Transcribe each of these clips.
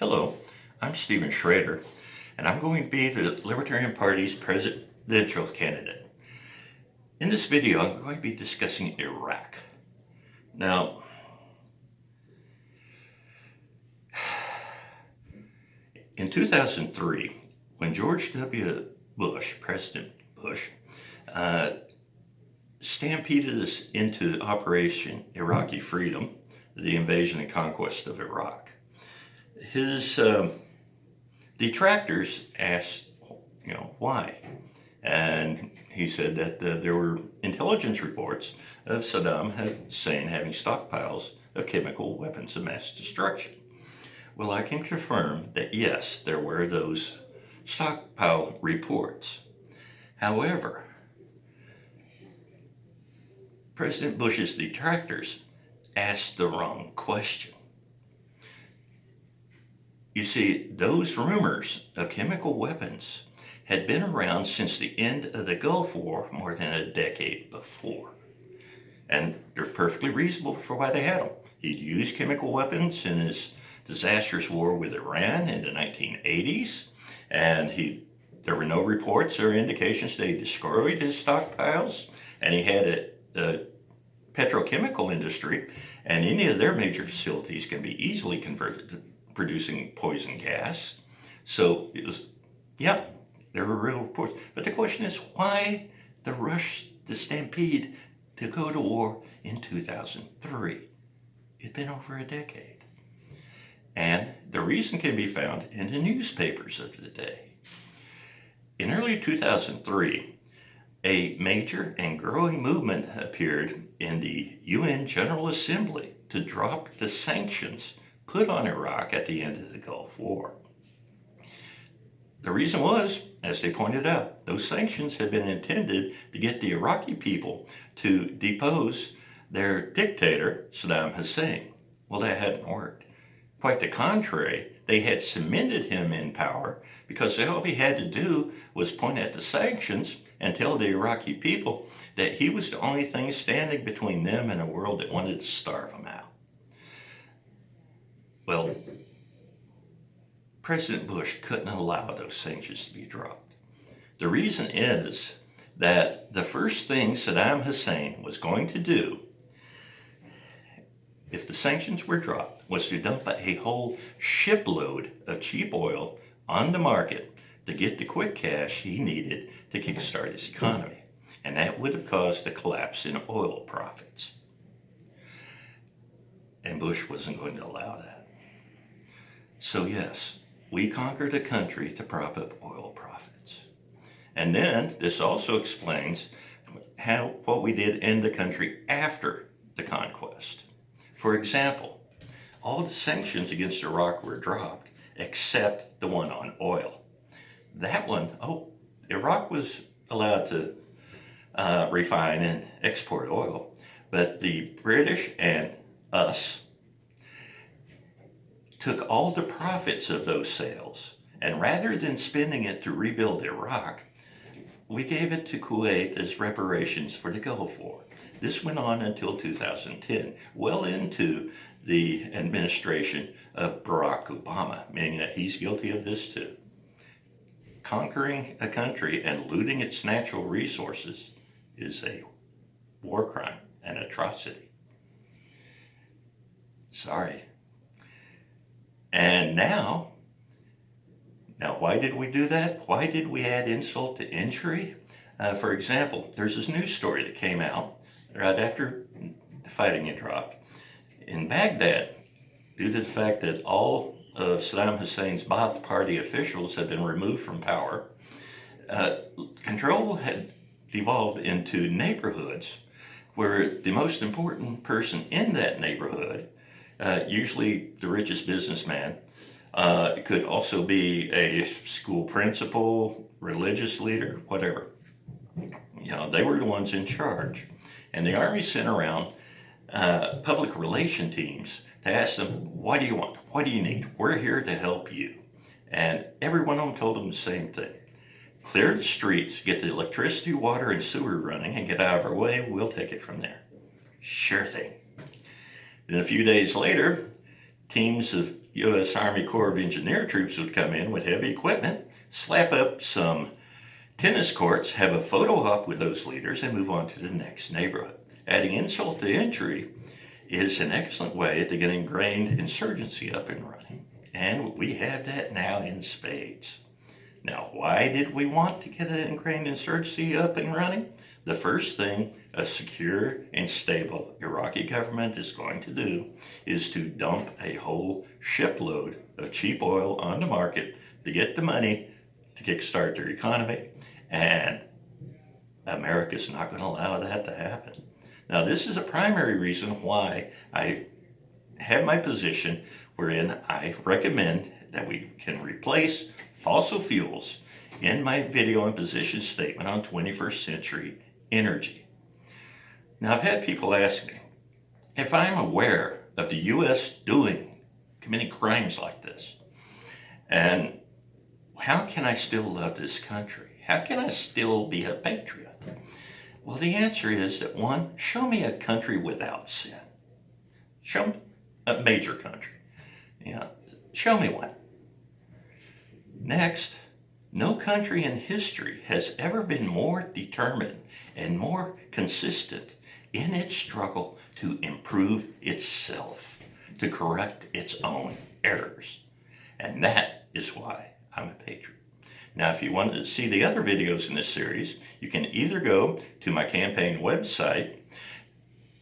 Hello, I'm Stephen Schrader, and I'm going to be the Libertarian Party's presidential candidate. In this video, I'm going to be discussing Iraq. Now, in 2003, when George W. Bush, President Bush, stampeded us into Operation Iraqi Freedom, the invasion and conquest of Iraq, his detractors asked, why? And he said that there were intelligence reports of Saddam Hussein having stockpiles of chemical weapons of mass destruction. Well, I can confirm that yes, there were those stockpile reports. However, President Bush's detractors asked the wrong question. You see, those rumors of chemical weapons had been around since the end of the Gulf War more than a decade before. And they're perfectly reasonable for why they had them. He'd used chemical weapons in his disastrous war with Iran in the 1980s, and there were no reports or indications that he destroyed his stockpiles, and he had a petrochemical industry, and any of their major facilities can be easily converted to producing poison gas. So it was, there were real reports. But the question is, why the rush, the stampede to go to war in 2003? It'd been over a decade. And the reason can be found in the newspapers of the day. In early 2003, a major and growing movement appeared in the UN General Assembly to drop the sanctions put on Iraq at the end of the Gulf War. The reason was, as they pointed out, those sanctions had been intended to get the Iraqi people to depose their dictator, Saddam Hussein. Well, that hadn't worked. Quite the contrary, they had cemented him in power because all he had to do was point at the sanctions and tell the Iraqi people that he was the only thing standing between them and a world that wanted to starve them out. Well, President Bush couldn't allow those sanctions to be dropped. The reason is that the first thing Saddam Hussein was going to do, if the sanctions were dropped, was to dump a whole shipload of cheap oil on the market to get the quick cash he needed to kickstart his economy. And that would have caused a collapse in oil profits. And Bush wasn't going to allow that. So yes, we conquered a country to prop up oil profits. And then this also explains what we did in the country after the conquest. For example, all the sanctions against Iraq were dropped except the one on oil. That one, Iraq was allowed to refine and export oil, but the British and us took all the profits of those sales, and rather than spending it to rebuild Iraq, we gave it to Kuwait as reparations for the Gulf War. This went on until 2010, well into the administration of Barack Obama, meaning that he's guilty of this too. Conquering a country and looting its natural resources is a war crime, an atrocity. Sorry. And now, why did we do that? Why did we add insult to injury? For example, there's this news story that came out right after the fighting had dropped. In Baghdad, due to the fact that all of Saddam Hussein's Ba'ath Party officials had been removed from power, control had devolved into neighborhoods where the most important person in that neighborhood, usually the richest businessman, could also be a school principal, religious leader, whatever. They were the ones in charge. And the army sent around public relation teams to ask them, what do you want? What do you need? We're here to help you. And every one of them told them the same thing. Clear the streets, get the electricity, water, and sewer running, and get out of our way. We'll take it from there. Sure thing. Then a few days later, teams of U.S. Army Corps of Engineer troops would come in with heavy equipment, slap up some tennis courts, have a photo op with those leaders, and move on to the next neighborhood. Adding insult to injury is an excellent way to get ingrained insurgency up and running. And we have that now in spades. Now, why did we want to get an ingrained insurgency up and running? The first thing a secure and stable Iraqi government is going to do is to dump a whole shipload of cheap oil on the market to get the money to kickstart their economy. And America's not going to allow that to happen. Now, this is a primary reason why I have my position wherein I recommend that we can replace fossil fuels in my video and position statement on 21st century energy. Now, I've had people ask me if I'm aware of the U.S. committing crimes like this, and how can I still love this country? How can I still be a patriot? Well, the answer is that one, show me a country without sin. Show me a major country. Yeah, show me one. Next, no country in history has ever been more determined and more consistent in its struggle to improve itself, to correct its own errors. And that is why I'm a patriot. Now, if you want to see the other videos in this series, you can either go to my campaign website,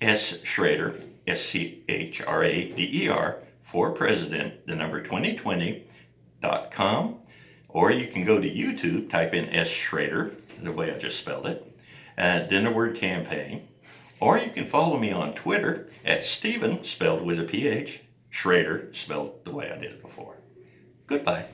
Schrader, SCHRADER, for president, the number 2020.com, or you can go to YouTube, type in S. Schrader, the way I just spelled it, then the word campaign, or you can follow me on Twitter at Stephen, spelled with a PH, Schrader, spelled the way I did it before. Goodbye.